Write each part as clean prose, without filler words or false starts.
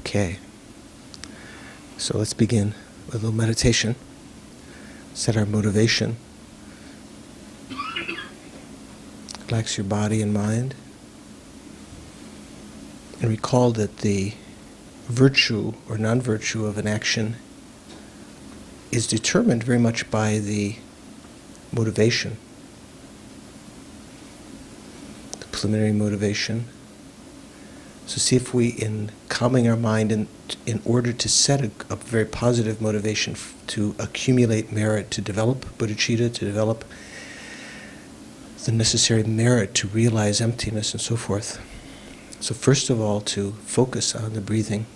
Okay. So let's begin with a little meditation. Set our motivation. Relax your body and mind. And recall that the virtue or non-virtue of an action is determined very much by the motivation, the preliminary motivation. So see if we, in calming our mind, in order to set a very positive motivation to accumulate merit, to develop bodhicitta, to develop the necessary merit to realize emptiness and so forth. So first of all, to focus on the breathing.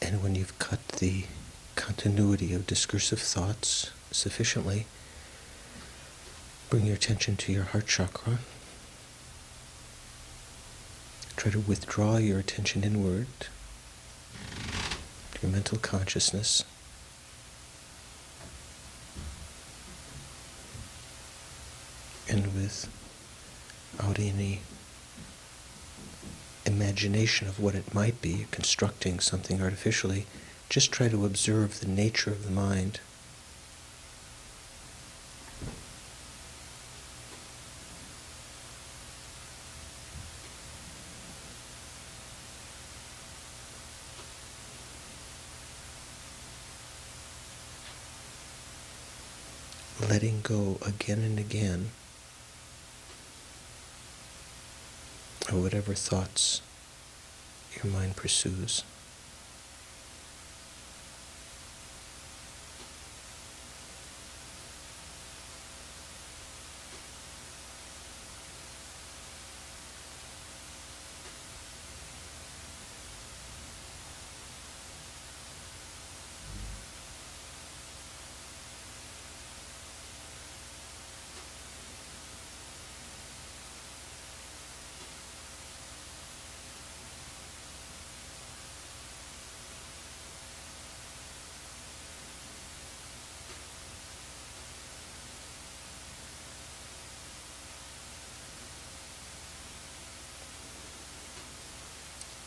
And when you've cut the continuity of discursive thoughts sufficiently, bring your attention to your heart chakra. Try to withdraw your attention inward, to your mental consciousness. And without any imagination of what it might be, constructing something artificially, just try to observe the nature of the mind. Letting go again and again of whatever thoughts your mind pursues.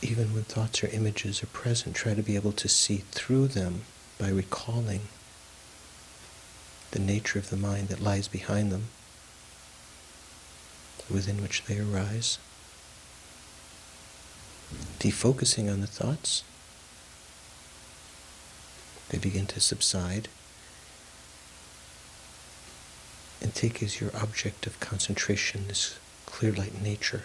even when thoughts or images are present, try to be able to see through them by recalling the nature of the mind that lies behind them, within which they arise. Defocusing on the thoughts, they begin to subside, and take as your object of concentration this clear light nature.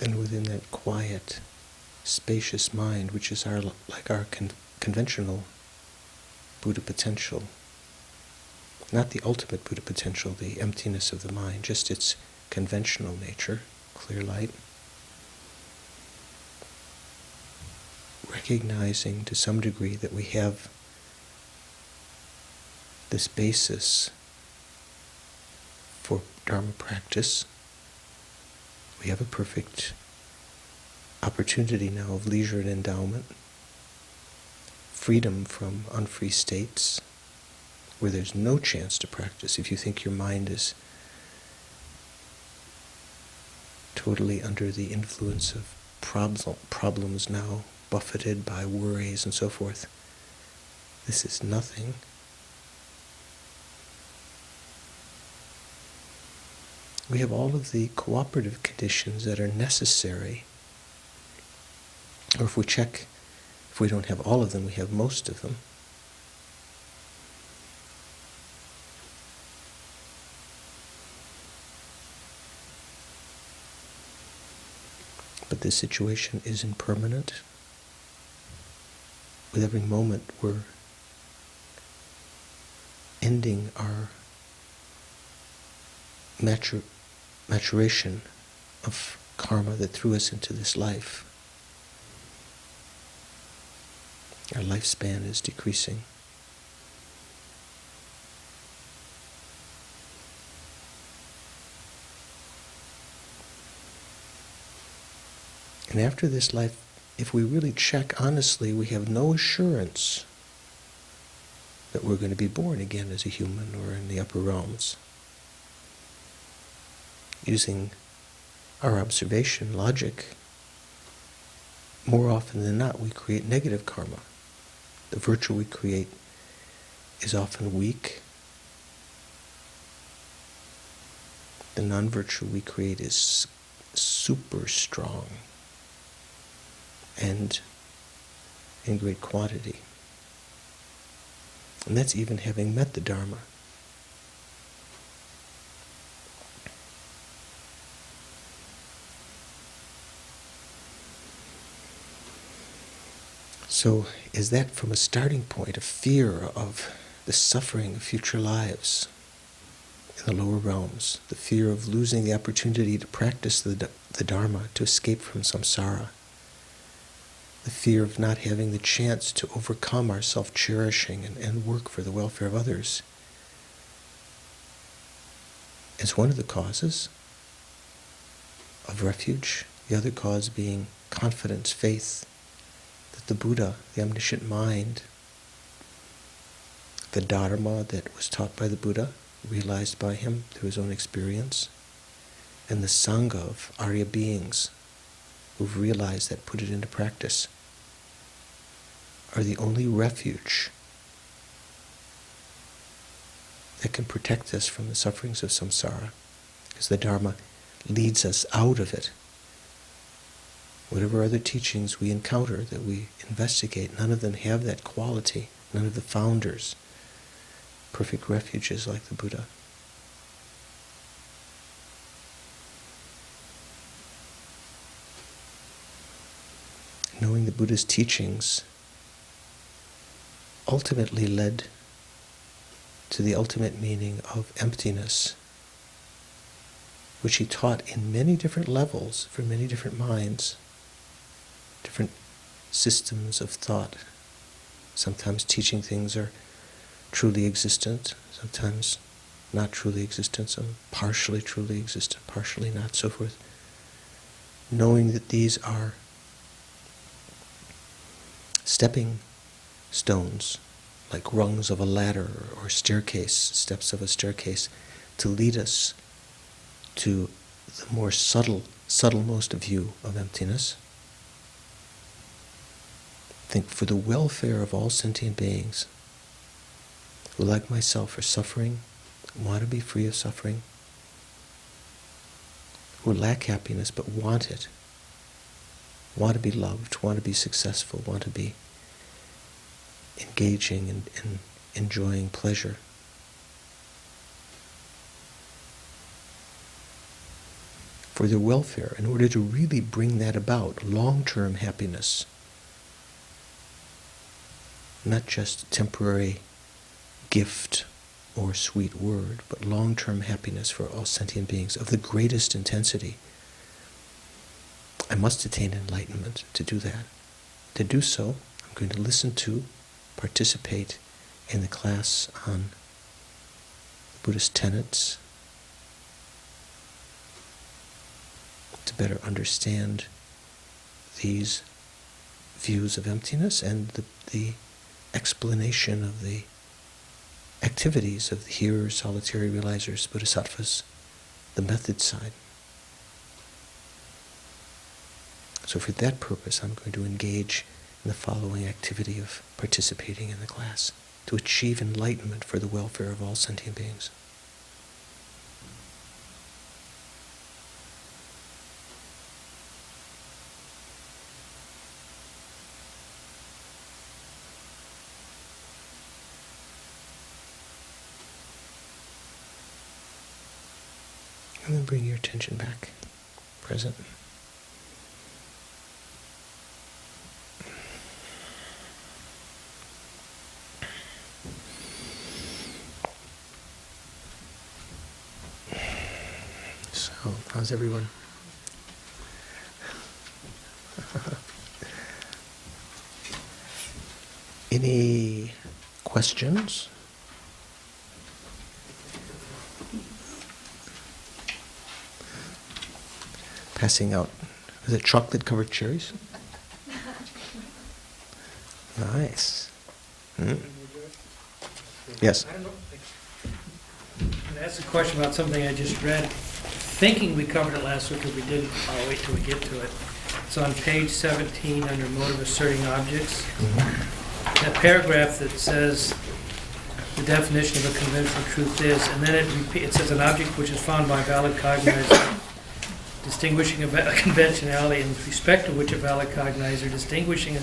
And within that quiet, spacious mind, which is our conventional Buddha potential, not the ultimate Buddha potential, the emptiness of the mind, just its conventional nature, clear light, recognizing to some degree that we have this basis for Dharma practice. We have a perfect opportunity now of leisure and endowment, freedom from unfree states where there's no chance to practice. If you think your mind is totally under the influence of problems now, buffeted by worries and so forth, this is nothing. We have all of the cooperative conditions that are necessary, or if we don't have all of them, we have most of them. But this situation is impermanent. With every moment, we're ending our maturation of karma that threw us into this life. Our lifespan is decreasing. And after this life, if we really check honestly, we have no assurance that we're going to be born again as a human or in the upper realms. Using our observation logic, more often than not, we create negative karma. The virtue we create is often weak. The non-virtue we create is super strong and in great quantity. And that's even having met the Dharma. So is that from a starting point, a fear of the suffering of future lives in the lower realms, the fear of losing the opportunity to practice the Dharma, to escape from samsara, the fear of not having the chance to overcome our self-cherishing and work for the welfare of others, is one of the causes of refuge. The other cause being confidence, faith, that the Buddha, the omniscient mind, the Dharma that was taught by the Buddha, realized by him through his own experience, and the Sangha of Arya beings who've realized that, put it into practice, are the only refuge that can protect us from the sufferings of samsara, because the Dharma leads us out of it. Whatever other teachings we encounter, that we investigate, none of them have that quality. None of the founders, perfect refuges like the Buddha. Knowing the Buddha's teachings ultimately led to the ultimate meaning of emptiness, which he taught in many different levels for many different minds, different systems of thought. Sometimes teaching things are truly existent, sometimes not truly existent, some partially truly existent, partially not, so forth. Knowing that these are stepping stones, like rungs of a ladder or staircase, steps of a staircase, to lead us to the more subtlemost view of emptiness. Think, for the welfare of all sentient beings who, like myself, are suffering, want to be free of suffering, who lack happiness but want it, want to be loved, want to be successful, want to be engaging and enjoying pleasure. For their welfare, in order to really bring that about, long-term happiness, not just temporary gift or sweet word, but long-term happiness for all sentient beings of the greatest intensity. I must attain enlightenment to do that. To do so, I'm going to listen to, participate in the class on Buddhist tenets, to better understand these views of emptiness and the explanation of the activities of the hearers, solitary realizers, bodhisattvas, the method side. So for that purpose, I'm going to engage in the following activity of participating in the class, to achieve enlightenment for the welfare of all sentient beings. And then bring your attention back, present. So, how's everyone? Any questions? Passing out, is it chocolate-covered cherries? Nice. Yes? I don't know. That's a question about something I just read. Thinking we covered it last week, but we didn't. I'll wait till we get to it. It's on page 17 under Mode of Asserting Objects. That paragraph that says the definition of a conventional truth is, and then it says an object which is found by valid cognizer, distinguishing a conventionality, and with respect to which a valid cognizer distinguishing a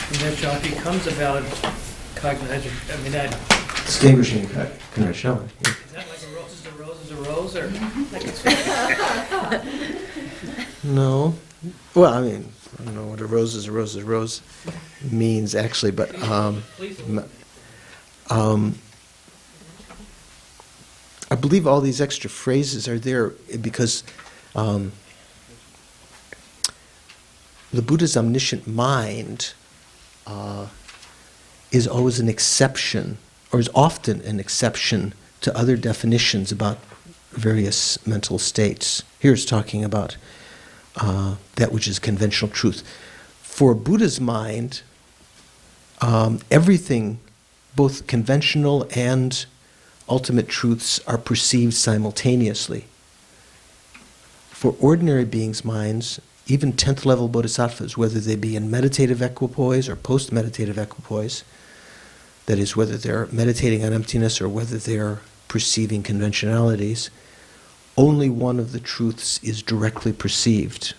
conventionality becomes a valid cognizer. I mean, that... Distinguishing conventionality. Is that like a rose is a rose is a rose, or like it's... No. Well, I mean, I don't know what a rose is a rose means actually, but I believe all these extra phrases are there because the Buddha's omniscient mind is always an exception, or is often an exception to other definitions about various mental states. Here it's talking about that which is conventional truth. For Buddha's mind, everything both conventional and ultimate truths are perceived simultaneously. For ordinary beings' minds, even 10th level bodhisattvas, whether they be in meditative equipoise or post-meditative equipoise, that is, whether they're meditating on emptiness or whether they're perceiving conventionalities, only one of the truths is directly perceived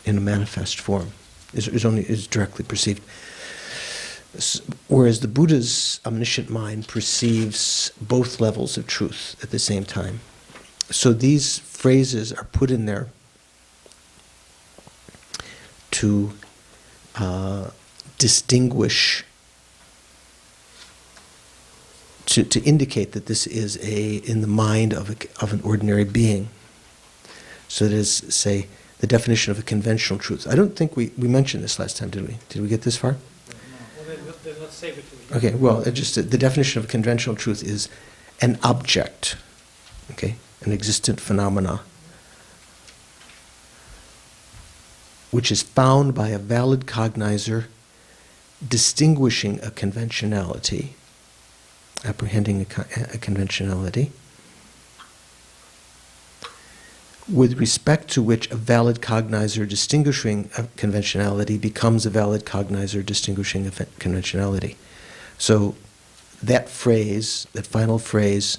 in a manifest form, is directly perceived. Whereas the Buddha's omniscient mind perceives both levels of truth at the same time. So these phrases are put in there to distinguish, to indicate that this is in the mind of an ordinary being. So it is, say, the definition of a conventional truth. I don't think we mentioned this last time, did we? Did we get this far? Well, then let's save it till we Okay, well, the definition of a conventional truth is an object, okay, an existent phenomena, which is found by a valid cognizer distinguishing a conventionality, apprehending a conventionality, with respect to which a valid cognizer distinguishing a conventionality becomes a valid cognizer distinguishing a conventionality. So that phrase, that final phrase,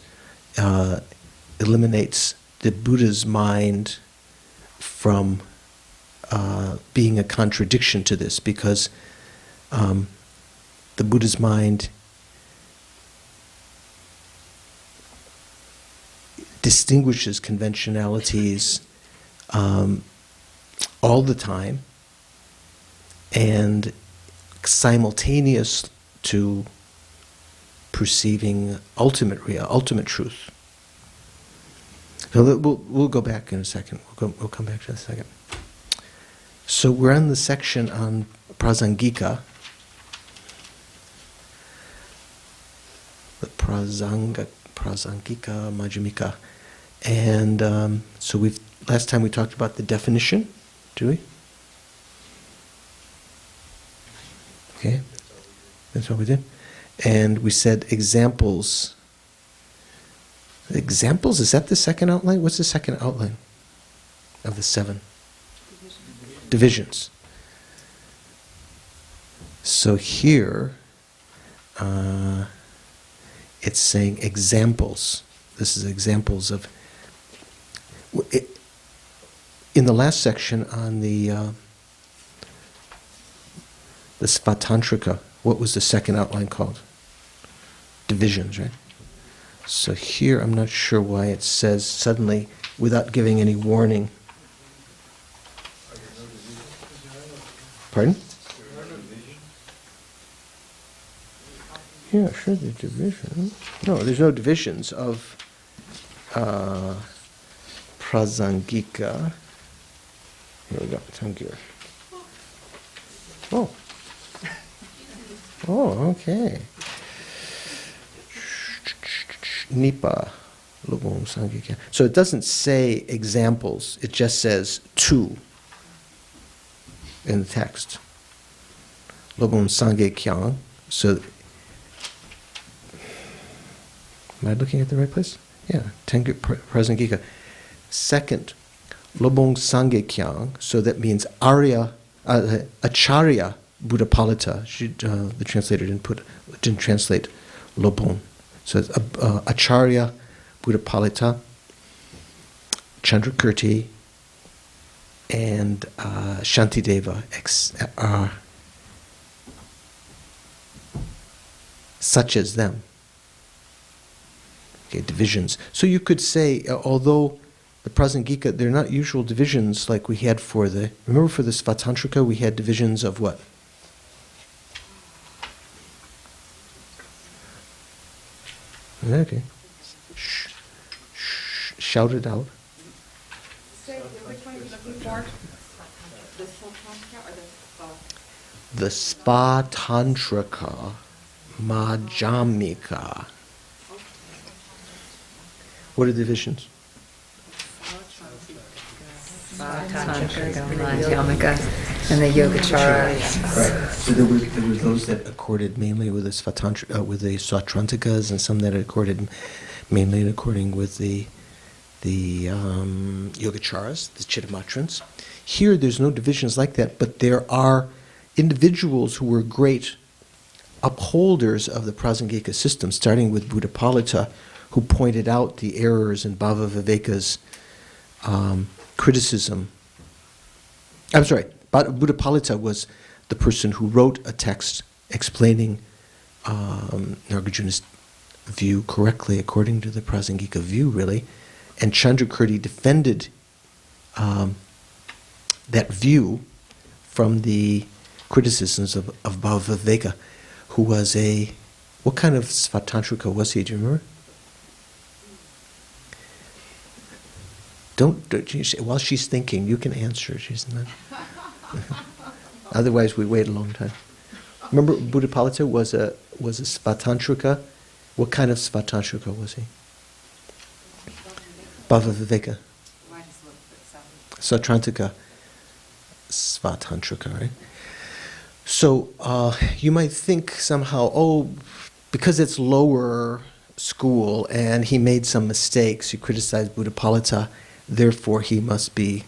eliminates the Buddha's mind from being a contradiction to this, because the Buddha's mind distinguishes conventionalities all the time and simultaneous to perceiving ultimate truth. So we'll go back in a second. We'll come back to that in a second. So we're on the section on prasangika. The prasangika majjhimika. And so last time we talked about the definition, did we? Okay, that's what we did. And we said examples. Examples, is that the second outline? What's the second outline of the 7? Divisions. So here, it's saying examples. This is examples of... In the last section on the Svatantrika, what was the second outline called? Divisions, right? So here, I'm not sure why it says suddenly, without giving any warning. Pardon? Yeah, sure, there's division. No, there's no divisions of prasangika. Here we go, Tangira. Oh. Oh, okay. Nipa. So it doesn't say examples, it just says 2 in the text. Lobon Sangye Kyang. So, am I looking at the right place? Yeah, Prasangika. Second, Lobong Sangye Kyang, so that means Acharya Buddhapalita. The translator didn't translate Lobong. So it's Acharya Buddhapalita, Chandrakirti, and Shantideva are such as them. Okay, divisions. So you could say, although the Prasangika, they're not usual divisions like we had for the... Remember for the Svatantrika, we had divisions of what? Okay. Shh. Shh. Shout it out. So which one are you looking for? The Svatantrika or the The Svatantrika Majjhimika. What are the divisions? Tantrika, Madhyamaka, and the Yogacaras. Right. So there were those that accorded mainly with the Sautrantikas, and some that accorded mainly according with the Yogacaras, the Chittamatrans. Here, there's no divisions like that, but there are individuals who were great upholders of the Prasangika system, starting with Buddhapalita, who pointed out the errors in Bhava Viveka's criticism. I'm sorry, Buddhapalita was the person who wrote a text explaining Nagarjuna's view correctly according to the Prasangika view, really. And Chandrakirti defended that view from the criticisms of Bhava Viveka, who was what kind of Svatantrika was he, do you remember? Don't you say, while she's thinking, you can answer. She's not. Otherwise, we wait a long time. Remember, Buddhapalita was a Svatantrika. What kind of Svatantrika was he? Bhava Viveka. Sautrantika. Svatantrika, right? So you might think somehow, because it's lower school and he made some mistakes, you criticize Buddhapalita, therefore he must be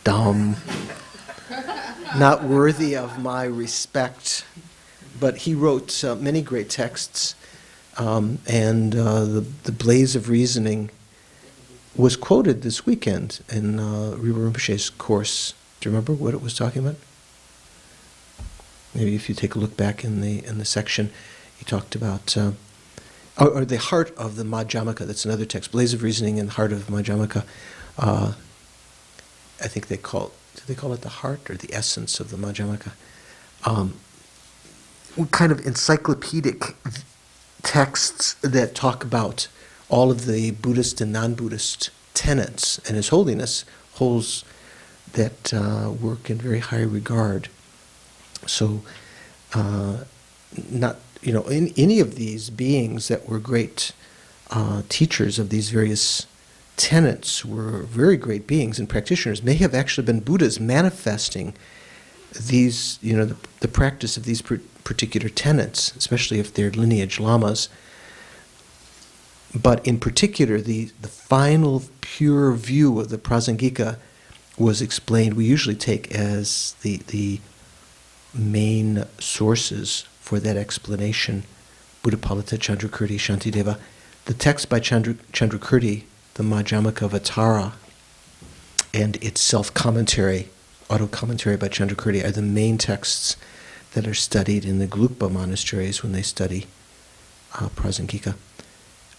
dumb, not worthy of my respect. But he wrote many great texts, and the Blaze of Reasoning was quoted this weekend in Riva Rinpoche's course. Do you remember what it was talking about? Maybe if you take a look back in the section, he talked about or the heart of the Madhyamaka. That's another text, Blaze of Reasoning and Heart of Madhyamaka. I think they call it the heart or the essence of the Madhyamaka. Kind of encyclopedic texts that talk about all of the Buddhist and non-Buddhist tenets, and His Holiness holds that work in very high regard. So, not in any of these beings that were great teachers of these various tenets were very great beings and practitioners, may have actually been Buddhas manifesting these, the practice of these particular tenets, especially if they're lineage lamas. But in particular, the final pure view of the Prasangika was explained, we usually take as the main sources for that explanation, Buddhapalita, Chandrakirti, Shantideva. The text by Chandrakirti, the Madhyamaka Vatara, and its self-commentary, auto-commentary by Chandrakirti, are the main texts that are studied in the Gelugpa monasteries when they study Prasangika.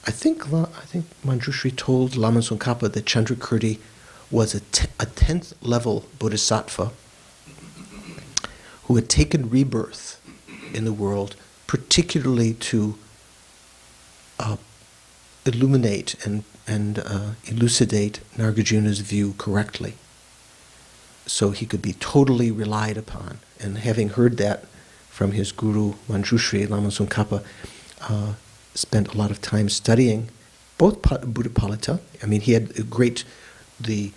I think Manjushri told Lama Tsongkhapa that Chandrakirti was a 10th level bodhisattva who had taken rebirth in the world, particularly to illuminate and elucidate Nagarjuna's view correctly, so he could be totally relied upon. And having heard that from his guru Manjushri, Lama Tsongkhapa spent a lot of time studying both Buddhapalita. I mean, he had the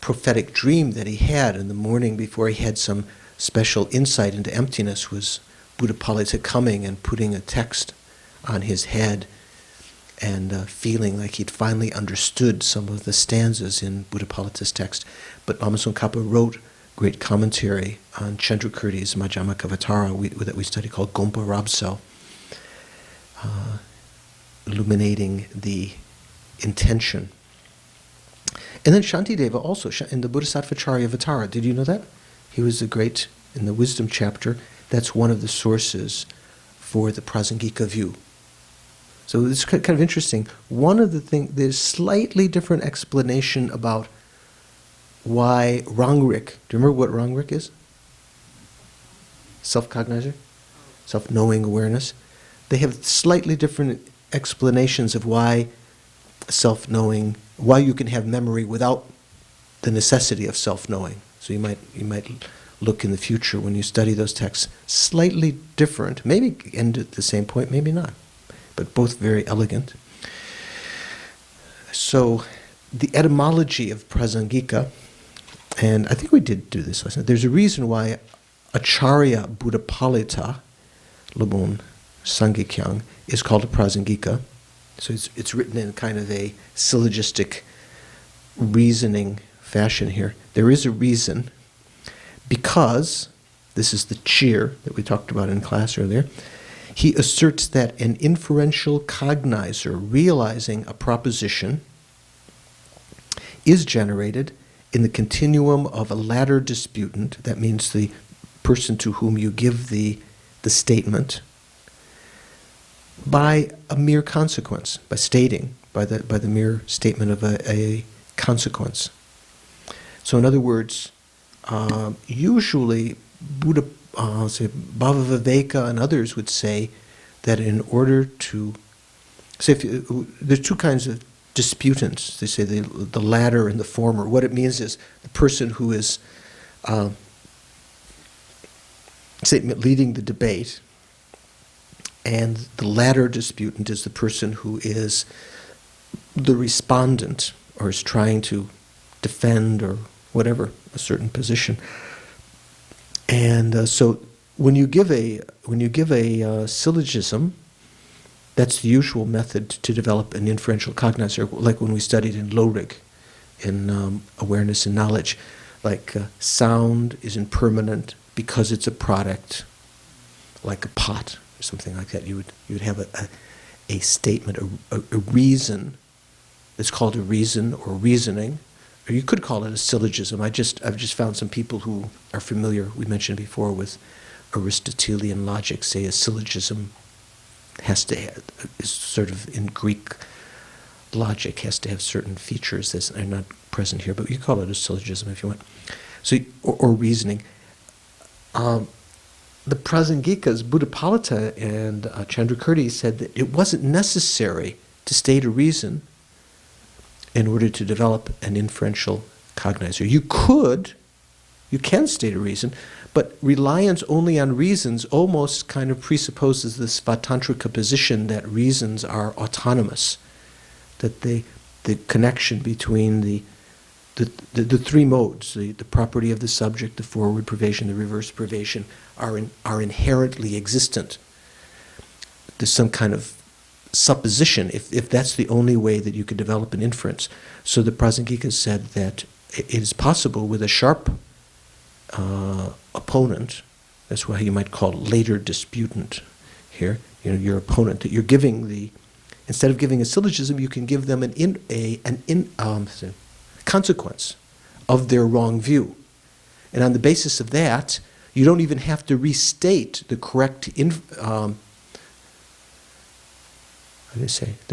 prophetic dream that he had in the morning before he had some special insight into emptiness was Buddhapalita coming and putting a text on his head and feeling like he'd finally understood some of the stanzas in Buddhapalita's text. But Lama Tsongkhapa wrote great commentary on Chandrakirti's Madhyamaka Vatara that we study called Gompa Rabso, illuminating the intention. And then Shantideva also, in the Bodhisattvacharya Vatara, did you know that? He was in the wisdom chapter, that's one of the sources for the Prasangika view. So it's kind of interesting. One of the things, there's slightly different explanation about why Rangrik, do you remember what Rangrik is? Self-cognizer? Self-knowing awareness. They have slightly different explanations of why self-knowing, why you can have memory without the necessity of self-knowing. So you might look in the future when you study those texts, slightly different, maybe end at the same point, maybe not, but both very elegant. So the etymology of prasangika, and I think we did do this last night. There's a reason why Acharya Buddhapalita Labun Sangikyang is called a prasangika. So it's written in kind of a syllogistic reasoning fashion here. There is a reason, because this is the cheer that we talked about in class earlier. He asserts that an inferential cognizer realizing a proposition is generated in the continuum of a latter disputant. That means the person to whom you give the statement, by a mere consequence, by the mere statement of a consequence. So in other words, usually Buddha, Bhavaviveka and others would say that in order to, say, there's two kinds of disputants. They say the latter and the former. What it means is the person who is, say, leading the debate, and the latter disputant is the person who is the respondent, or is trying to defend or whatever a certain position. And so when you give a syllogism, that's the usual method to develop an inferential cognizer, like when we studied in Lorig, in awareness and knowledge. Like sound is impermanent because it's a product, like a pot or something like that. You would have a statement, a reason. It's called a reason or reasoning, or you could call it a syllogism. I've just found some people who are familiar, we mentioned before, with Aristotelian logic, say a syllogism has to have, is sort of in Greek logic, has to have certain features that are not present here, but you call it a syllogism if you want. So, or reasoning. The Prasangikas, Buddhapalita and Chandrakirti said that it wasn't necessary to state a reason in order to develop an inferential cognizer. You can state a reason, but reliance only on reasons almost kind of presupposes this Svatantrika position that reasons are autonomous, that the connection between the three modes, the property of the subject, the forward privation, the reverse privation, are inherently existent. There's some kind of supposition, if that's the only way that you could develop an inference. So the Prasangikas said that it is possible with a sharp opponent, that's why you might call later disputant here, your opponent, that you're giving instead of giving a syllogism, you can give them an consequence of their wrong view. And on the basis of that, you don't even have to restate the correct the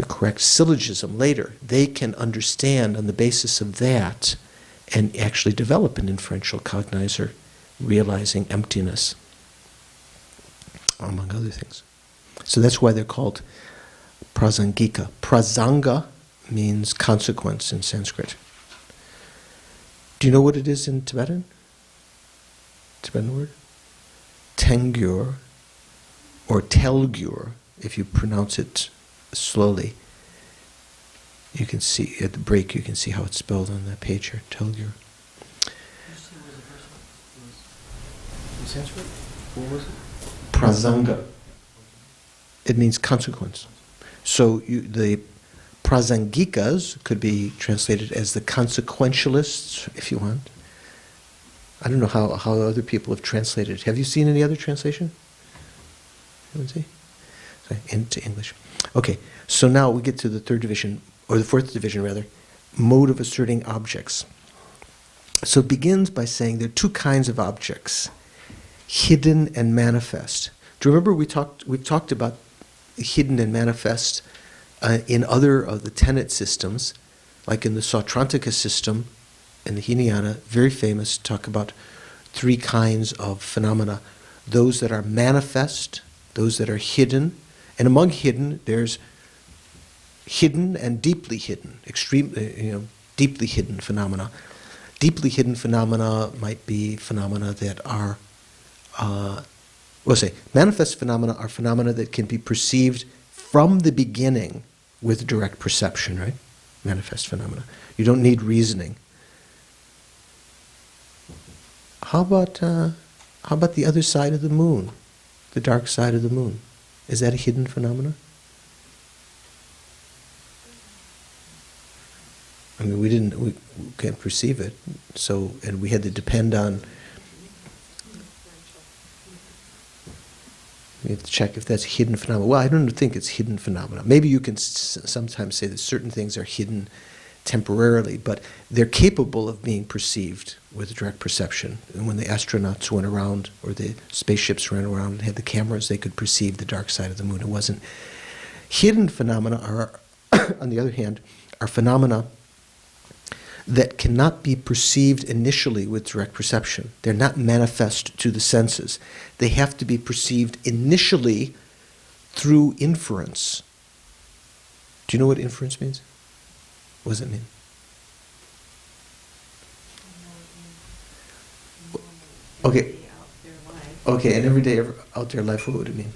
correct syllogism later. They can understand on the basis of that and actually develop an inferential cognizer, realizing emptiness, among other things. So that's why they're called prasangika. Prasanga means consequence in Sanskrit. Do you know what it is in Tibetan? Tibetan word? Tengyur, or telgyur, if you pronounce it slowly. You can see, at the break, you can see how it's spelled on that page here, telgyur. In Sanskrit? What was it? Prasanga. It means consequence. So the prasangikas could be translated as the consequentialists, if you want. I don't know how other people have translated it. Have you seen any other translation? Haven't seen? Sorry, into English. Okay, so now we get to the third division, or the fourth division rather, mode of asserting objects. So it begins by saying there are two kinds of objects, hidden and manifest. Do you remember we've talked about hidden and manifest in other of the tenet systems, like in the Sautrantika system, in the Hinayana, very famous, talk about three kinds of phenomena. Those that are manifest, those that are hidden, and among hidden, there's hidden and deeply hidden, deeply hidden phenomena. Deeply hidden phenomena might be phenomena that are, manifest phenomena are phenomena that can be perceived from the beginning with direct perception, right? manifest phenomena. You don't need reasoning. How about the other side of the moon, the dark side of the moon? Is that a hidden phenomena? I mean, we can't perceive it, so, and we had to depend on, we have to check if that's hidden phenomena. Well, I don't think it's hidden phenomena. Maybe you can sometimes say that certain things are hidden temporarily, but they're capable of being perceived with direct perception. And when the astronauts went around, or the spaceships ran around and had the cameras, they could perceive the dark side of the moon. It wasn't. Hidden phenomena are, on the other hand, are phenomena that cannot be perceived initially with direct perception. They're not manifest to the senses. They have to be perceived initially through inference. Do you know what inference means? What does it mean? Okay. Okay, and every day out there life, what would it mean?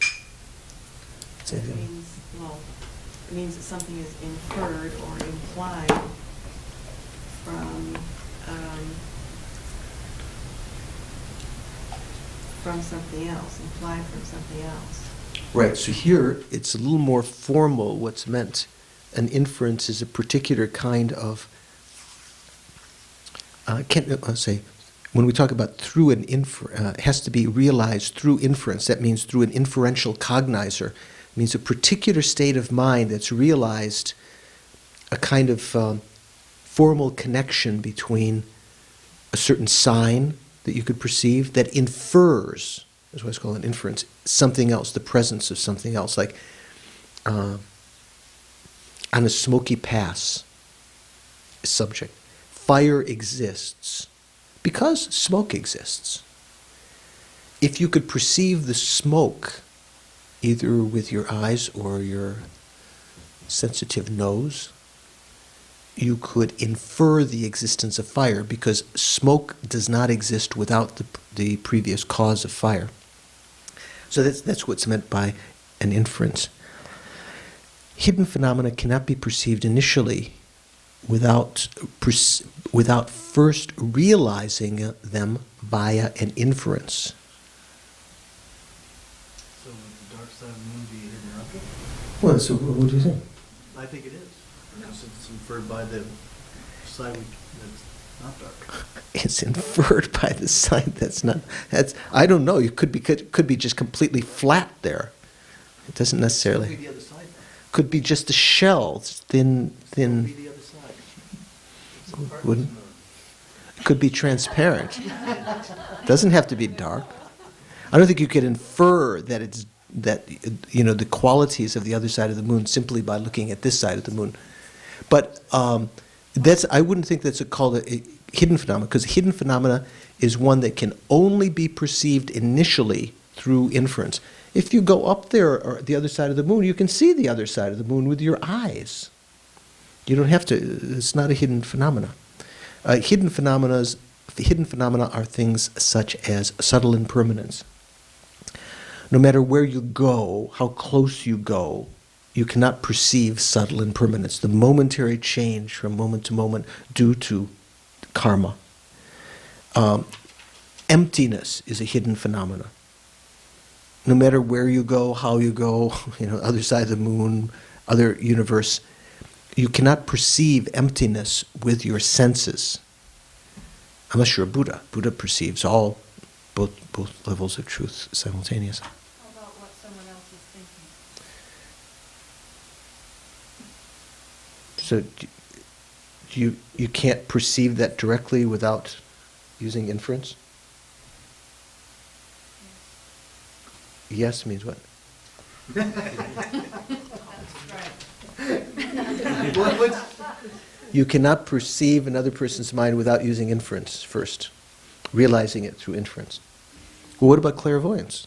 Say it It again. means, well, it means that something is inferred or implied from something else, implied from something else. Right, so here it's a little more formal what's meant. An inference is a particular kind of, when we talk about through an it has to be realized through inference. That means through an inferential cognizer. It means a particular state of mind that's realized a kind of formal connection between a certain sign that you could perceive that infers, that's what's called an inference, something else, the presence of something else. Like on a smoky pass, subject, fire exists because smoke exists. If you could perceive the smoke either with your eyes or your sensitive nose, you could infer the existence of fire, because smoke does not exist without the previous cause of fire. So that's what's meant by an inference. Hidden phenomena cannot be perceived initially without first realizing them via an inference. So would the dark side of the moon be a hidden object? Well, so what do you think? I think it is, because it's inferred by the side that's not dark. It's inferred by the side that's not. I don't know. You could be just completely flat there. It doesn't What necessarily. would be the other side then? Could be just a shell, thin. What would be the other side? It's a part of Wouldn't- the moon. Could be transparent. Doesn't have to be dark. I don't think you could infer that the qualities of the other side of the moon simply by looking at this side of the moon. But I wouldn't think that's called a hidden phenomena, because hidden phenomena is one that can only be perceived initially through inference. If you go up there or the other side of the moon, you can see the other side of the moon with your eyes. You don't have to. It's not a hidden phenomena. Hidden phenomena are things such as subtle impermanence. No matter where you go, how close you go, you cannot perceive subtle impermanence, the momentary change from moment to moment due to karma. Emptiness is a hidden phenomena. No matter where you go, how you go, other side of the moon, other universe, you cannot perceive emptiness with your senses, unless you're a Buddha. Buddha perceives both levels of truth simultaneously. How about what someone else is thinking? So you can't perceive that directly without using inference? Yes means what? You cannot perceive another person's mind without using inference first, realizing it through inference. Well, what about clairvoyance?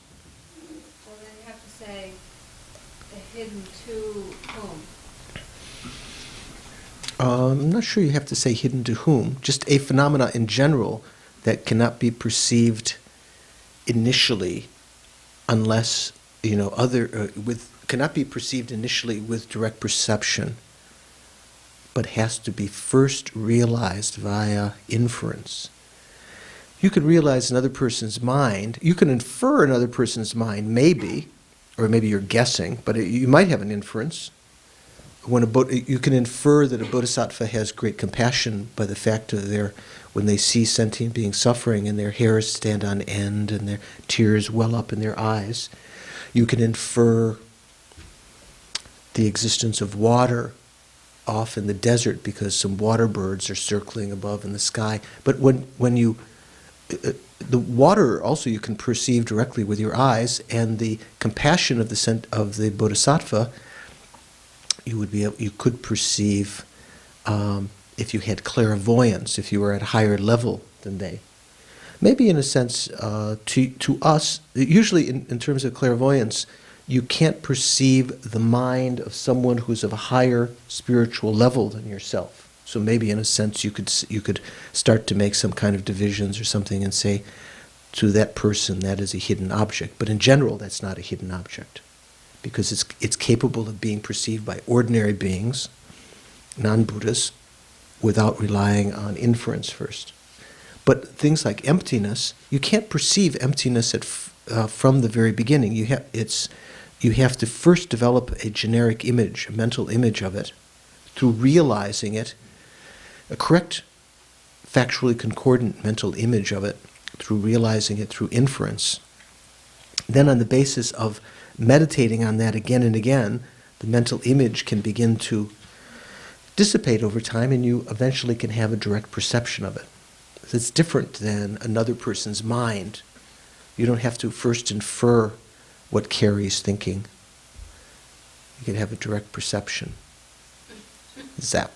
Well, then you have to say, hidden to whom? I'm not sure you have to say hidden to whom. Just a phenomena in general that cannot be perceived initially, unless cannot be perceived initially with direct perception. but has to be first realized via inference. You can realize another person's mind, you can infer another person's mind, maybe, or maybe you're guessing, but you might have an inference. You can infer that a bodhisattva has great compassion by the fact of when they see sentient beings suffering and their hairs stand on end and their tears well up in their eyes. You can infer the existence of water off in the desert because some water birds are circling above in the sky. But when you the water also you can perceive directly with your eyes, and the compassion of the bodhisattva you could perceive if you had clairvoyance, if you were at a higher level than they. Maybe in a sense, to us, usually in terms of clairvoyance, you can't perceive the mind of someone who's of a higher spiritual level than yourself. So maybe in a sense you could start to make some kind of divisions or something and say to that person that is a hidden object. But in general, that's not a hidden object, because it's capable of being perceived by ordinary beings, non-Buddhas, without relying on inference first. But things like emptiness, you can't perceive emptiness from the very beginning. You have to first develop a generic image, a mental image of it, through realizing it, a correct, factually concordant mental image of it, through realizing it through inference. Then on the basis of meditating on that again and again, the mental image can begin to dissipate over time, and you eventually can have a direct perception of it. It's different than another person's mind. You don't have to first infer what Carrie's thinking. You can have a direct perception. Zap.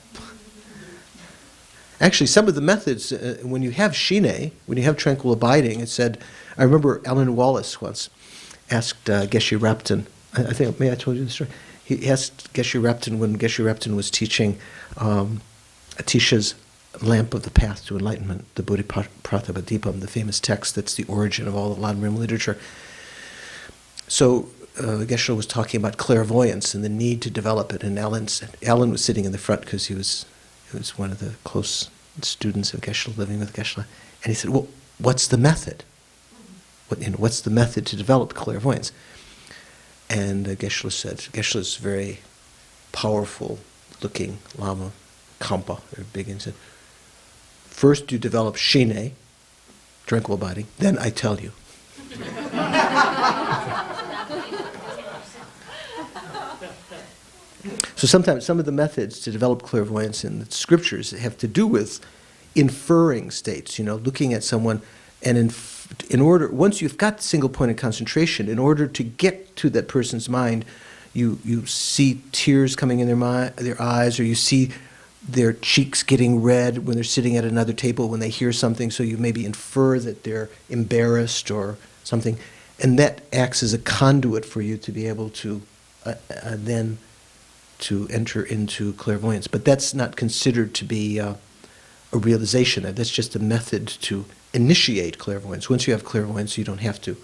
Actually, some of the methods, when you have shine, when you have tranquil abiding, it said, I remember Alan Wallace once asked Geshe Rapton, I think, maybe I told you this story. He asked Geshe Rapton when Geshe Rapton was teaching Atisha's Lamp of the Path to Enlightenment, the Bodhisattva-dipam, the famous text that's the origin of all the Latin Rim literature. So Geshe was talking about clairvoyance and the need to develop it, and Alan was sitting in the front because he was one of the close students of Geshe, living with Geshe, and he said, "Well, what's the method? What's the method to develop clairvoyance?" And Geshe said, Geshe's very powerful-looking Lama, Kampa, very big, and said, "First you develop shine, tranquil abiding, then I tell you." So sometimes some of the methods to develop clairvoyance in the scriptures have to do with inferring states, looking at someone, and in order, once you've got the single point of concentration, in order to get to that person's mind, you see tears coming in their eyes, or you see their cheeks getting red when they're sitting at another table when they hear something, so you maybe infer that they're embarrassed or something, and that acts as a conduit for you to be able to then to enter into clairvoyance. But that's not considered to be a realization. That's just a method to initiate clairvoyance. Once you have clairvoyance, you don't have to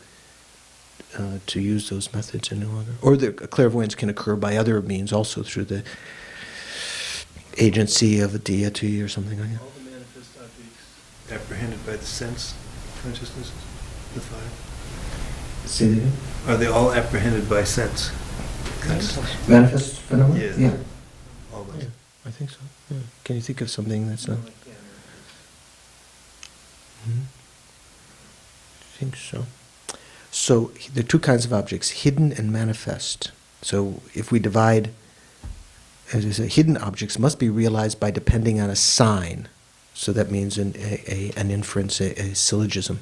use those methods any longer. Or the clairvoyance can occur by other means, also through the agency of a deity or something like that. All the manifest objects apprehended by the sense consciousnesses, the five? Say that again? Are they all apprehended by sense? Manifest phenomena? Yeah. All those. Yeah, I think so. Yeah. Can you think of something that's not? I think so. So there are two kinds of objects, hidden and manifest. So if we divide, as I say, hidden objects must be realized by depending on a sign. So that means an inference, a syllogism.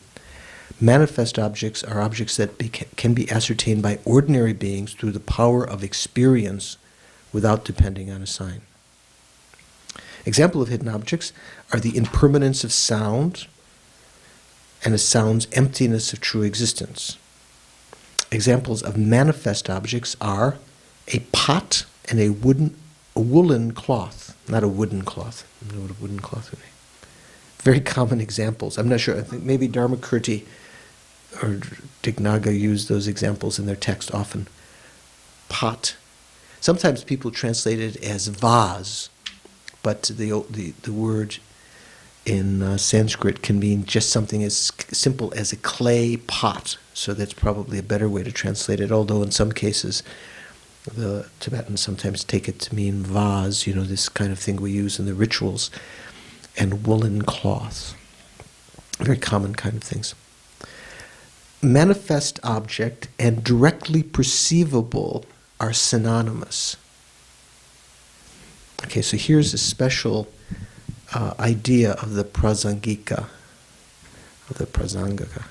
Manifest objects are objects that can be ascertained by ordinary beings through the power of experience without depending on a sign. Example of hidden objects are the impermanence of sound and a sound's emptiness of true existence. Examples of manifest objects are a pot and a woolen cloth. Not a wooden cloth. I don't know what a wooden cloth would be. Very common examples. I'm not sure. I think maybe Dharmakirti or Dignaga use those examples in their text often. Pot. Sometimes people translate it as vase. but the word in Sanskrit can mean just something as simple as a clay pot. So that's probably a better way to translate it, although in some cases the Tibetans sometimes take it to mean vase, this kind of thing we use in the rituals, and woolen cloth. Very common kind of things. Manifest object and directly perceivable are synonymous. Okay, so here's a special idea of the prasangika, of the prasangika.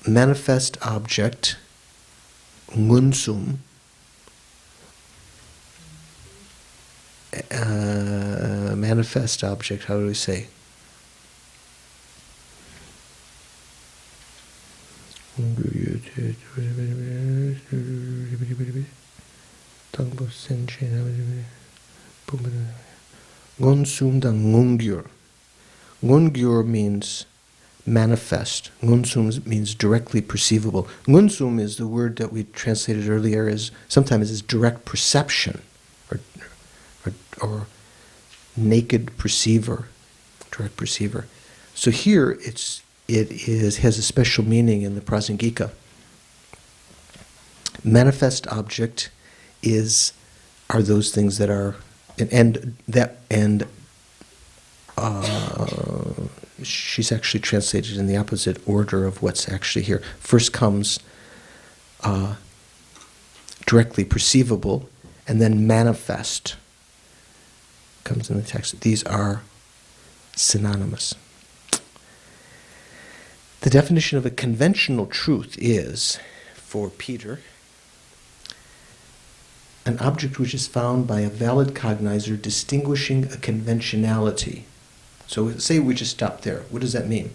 Manifest object, ngunsum, manifest object, how do we say? Ngunsum da ngungyur. Ngungyur means manifest. Ngunsum means directly perceivable. Ngunsum is the word that we translated earlier as sometimes as direct perception, or naked perceiver, direct perceiver. So here it has a special meaning in the Prasangika. Manifest object are those things that are she's actually translated in the opposite order of what's actually here. First comes directly perceivable, and then manifest comes in the text. These are synonymous. The definition of a conventional truth is, for Peter, an object which is found by a valid cognizer distinguishing a conventionality. So say we just stop there. What does that mean?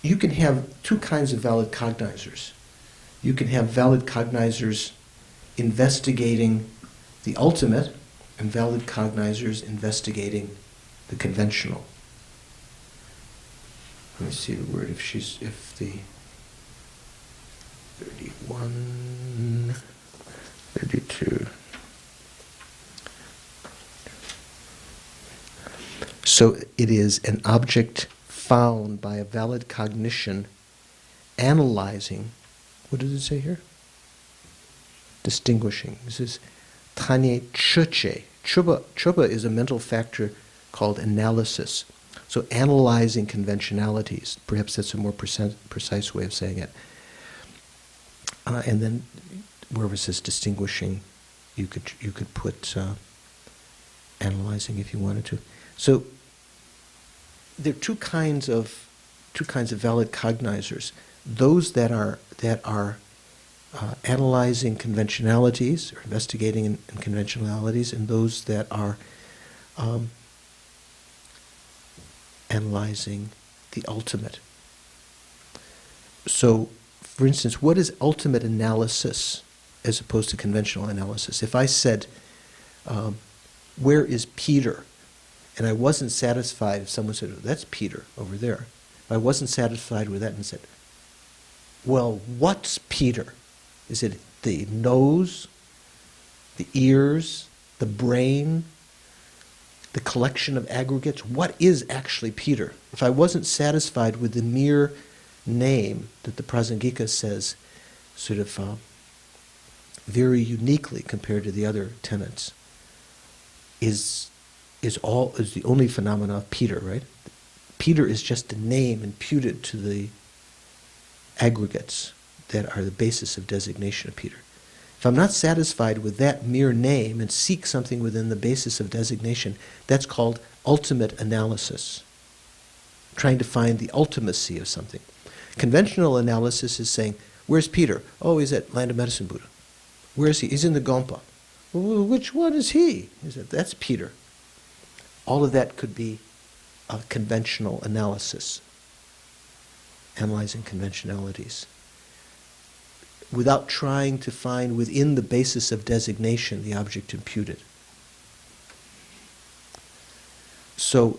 You can have two kinds of valid cognizers. You can have valid cognizers investigating the ultimate and valid cognizers investigating the conventional. Let me see the word, if the 31, 32. So it is an object found by a valid cognition analyzing, what does it say here? Distinguishing. This is tanye chuche. Chuba is a mental factor called analysis. So analyzing conventionalities. Perhaps that's a more precise way of saying it. And then wherever it says distinguishing, you could put analyzing if you wanted to. So there are two kinds of valid cognizers. Those that are analyzing conventionalities or investigating in conventionalities, and those that are analyzing the ultimate. So, for instance, what is ultimate analysis as opposed to conventional analysis? If I said, where is Peter? And I wasn't satisfied, if someone said, that's Peter over there. If I wasn't satisfied with that and said, well, what's Peter? Is it the nose, the ears, the brain, the collection of aggregates? What is actually Peter? If I wasn't satisfied with the mere name that the Prasangika says sort of very uniquely compared to the other tenets, is the only phenomena of Peter, right? Peter is just a name imputed to the aggregates that are the basis of designation of Peter. If I'm not satisfied with that mere name and seek something within the basis of designation, that's called ultimate analysis. Trying to find the ultimacy of something. Conventional analysis is saying, where's Peter? Oh, he's at Land of Medicine Buddha. Where is he? He's in the Gompa. Well, which one is he? He said, that's Peter. All of that could be a conventional analysis, analyzing conventionalities, without trying to find within the basis of designation the object imputed. So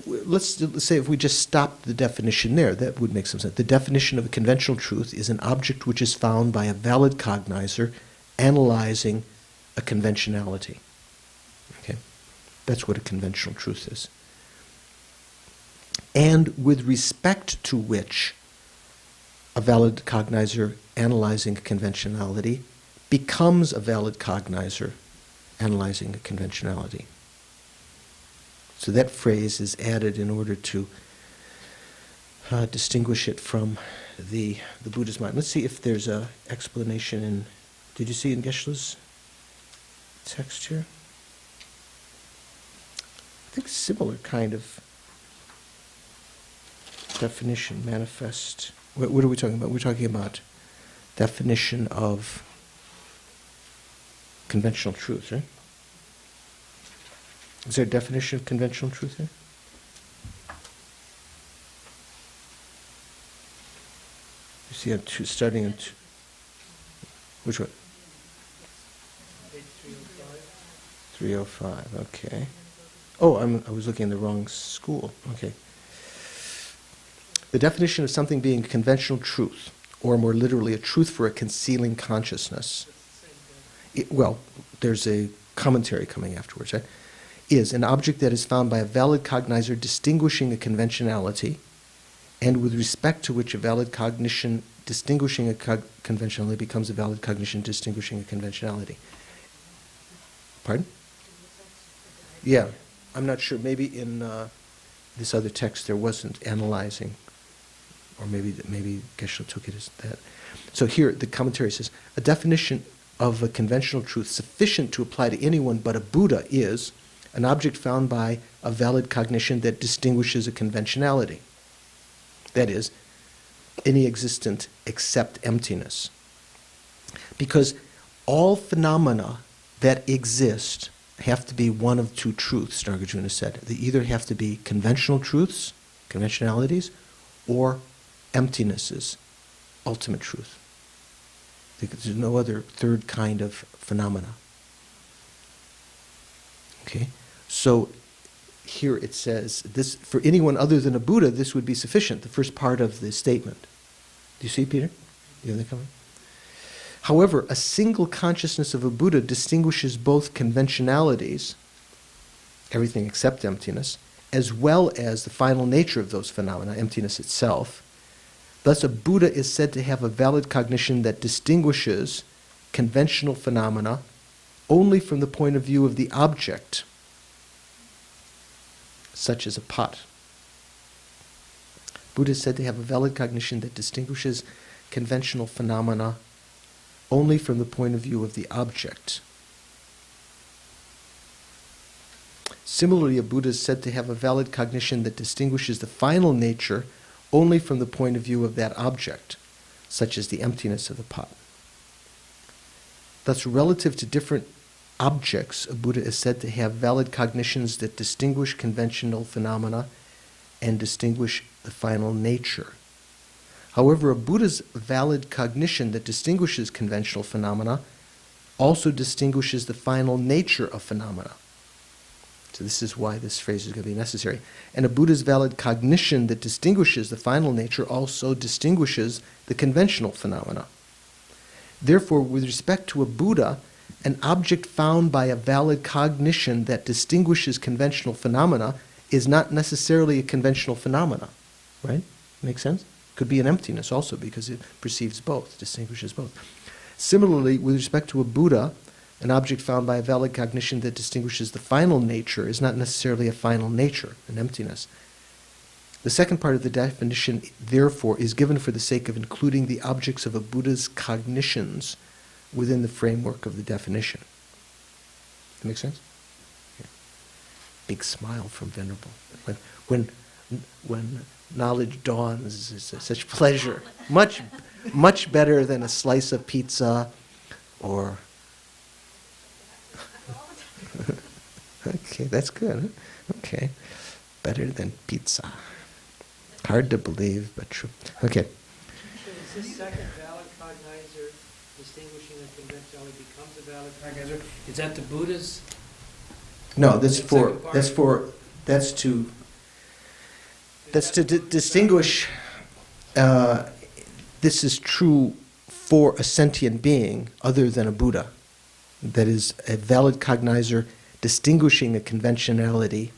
let's say if we just stop the definition there, that would make some sense. The definition of a conventional truth is an object which is found by a valid cognizer analyzing a conventionality. Okay. That's what a conventional truth is. And with respect to which a valid cognizer analyzing a conventionality becomes a valid cognizer analyzing a conventionality. So that phrase is added in order to distinguish it from the Buddha's mind. Let's see if there's an explanation in, did you see in Geshe-la's text here? I think similar kind of definition, manifest. What are we talking about? We're talking about definition of conventional truth, right? Is there a definition of conventional truth here? You see, starting in which one? 305. Okay. Oh, I was looking in the wrong school. Okay. The definition of something being conventional truth, or more literally, a truth for a concealing consciousness. Well, there's a commentary coming afterwards, right? Is an object that is found by a valid cognizer distinguishing a conventionality, and with respect to which a valid cognition distinguishing a conventionality becomes a valid cognition distinguishing a conventionality. Pardon? Yeah, I'm not sure. Maybe in this other text there wasn't analyzing, or maybe Geshe took it as that. So here the commentary says, a definition of a conventional truth sufficient to apply to anyone but a Buddha is an object found by a valid cognition that distinguishes a conventionality. That is, any existent except emptiness. Because all phenomena that exist have to be one of two truths, Nagarjuna said. They either have to be conventional truths, conventionalities, or emptinesses, ultimate truth. There's no other third kind of phenomena. Okay? So here it says, this for anyone other than a Buddha, this would be sufficient, the first part of the statement. Do you see, Peter? You have that coming? However, a single consciousness of a Buddha distinguishes both conventionalities, everything except emptiness, as well as the final nature of those phenomena, emptiness itself. Thus, a Buddha is said to have a valid cognition that distinguishes conventional phenomena only from the point of view of the object, such as a pot. Buddha is said to have a valid cognition that distinguishes conventional phenomena only from the point of view of the object. Similarly, a Buddha is said to have a valid cognition that distinguishes the final nature only from the point of view of that object, such as the emptiness of the pot. Thus, relative to different objects, a Buddha is said to have valid cognitions that distinguish conventional phenomena and distinguish the final nature. However, a Buddha's valid cognition that distinguishes conventional phenomena also distinguishes the final nature of phenomena. So this is why this phrase is going to be necessary. And a Buddha's valid cognition that distinguishes the final nature also distinguishes the conventional phenomena. Therefore, with respect to a Buddha, an object found by a valid cognition that distinguishes conventional phenomena is not necessarily a conventional phenomena. Right? Make sense? Could be an emptiness also because it perceives both, distinguishes both. Similarly, with respect to a Buddha, an object found by a valid cognition that distinguishes the final nature is not necessarily a final nature, an emptiness. The second part of the definition, therefore, is given for the sake of including the objects of a Buddha's cognitions within the framework of the definition. That make sense? Yeah. Big smile from Venerable. When knowledge dawns, it's such pleasure. Much better than a slice of pizza or... Okay, that's good. Huh? Okay. Better than pizza. Hard to believe, but true. Okay. So is this second valid cognizer distinguishing a conventionality becomes a valid cognizer? Is that the Buddha's? No, that's to distinguish. This is true for a sentient being other than a Buddha. That is, a valid cognizer distinguishing a conventionality.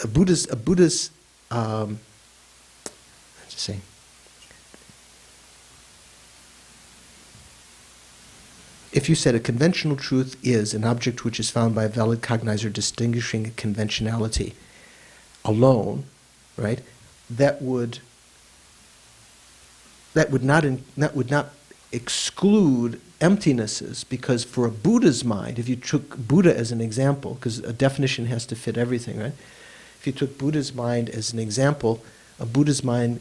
A Buddha's let's just say, if you said a conventional truth is an object which is found by a valid cognizer distinguishing a conventionality alone, right? That would not exclude emptinesses, because for a Buddha's mind, if you took Buddha as an example, because a definition has to fit everything, right? If you took Buddha's mind as an example, a Buddha's mind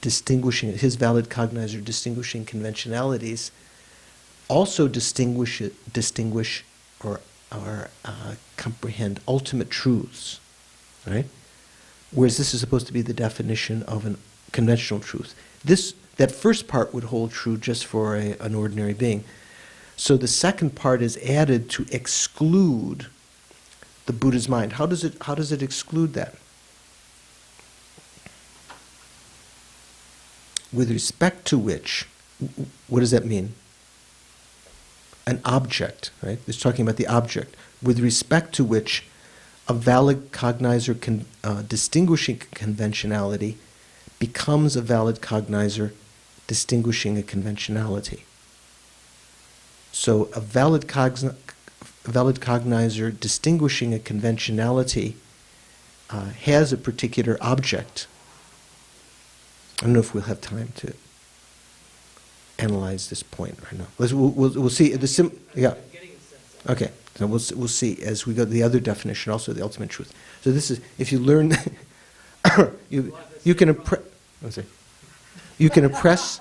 distinguishing, his valid cognizer distinguishing conventionalities, also distinguish or comprehend ultimate truths, right? Whereas this is supposed to be the definition of a conventional truth. That first part would hold true just for an ordinary being. So the second part is added to exclude the Buddha's mind. How does it exclude that? With respect to which, what does that mean? An object, right? It's talking about the object. With respect to which a valid cognizer distinguishing conventionality becomes a valid cognizer distinguishing a conventionality. So a valid cognizer distinguishing a conventionality has a particular object. I don't know if we'll have time to analyze this point right now. We'll see. Yeah. Okay. So we'll see as we go to the other definition, also the ultimate truth. So this is, if you learn, you can impress. You can impress.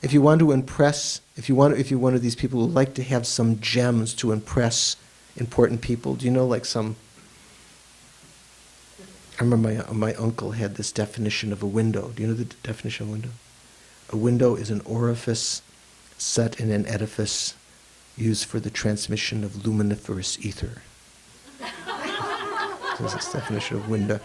If you want to impress, if you're one of these people who like to have some gems to impress important people, do you know, like some? I remember my uncle had this definition of a window. Do you know the definition of a window? A window is an orifice set in an edifice used for the transmission of luminiferous ether. That's the definition of window.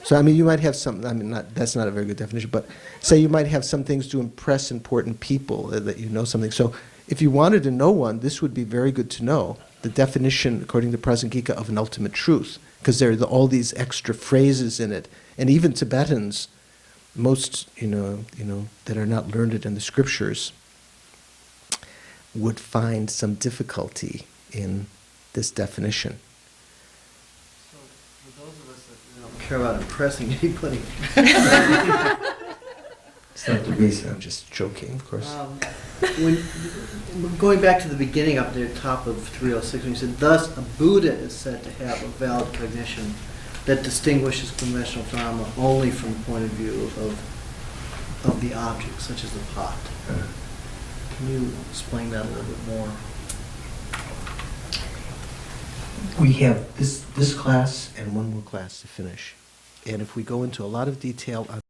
So, I mean, you might have some, that's not a very good definition, but say you might have some things to impress important people, that you know something. So, if you wanted to know one, this would be very good to know, the definition, according to Prasangika, of an ultimate truth, because there are all these extra phrases in it. And even Tibetans, most, that are not learned in the scriptures, would find some difficulty in this definition. So, for those of us that don't care about impressing anybody. It's not the reason, I'm just joking, of course. Going back to the beginning up there, top of 306, when you said, thus a Buddha is said to have a valid cognition that distinguishes conventional phenomena only from the point of view of the object, such as the pot. Can you explain that a little bit more? We have this class and one more class to finish. And if we go into a lot of detail on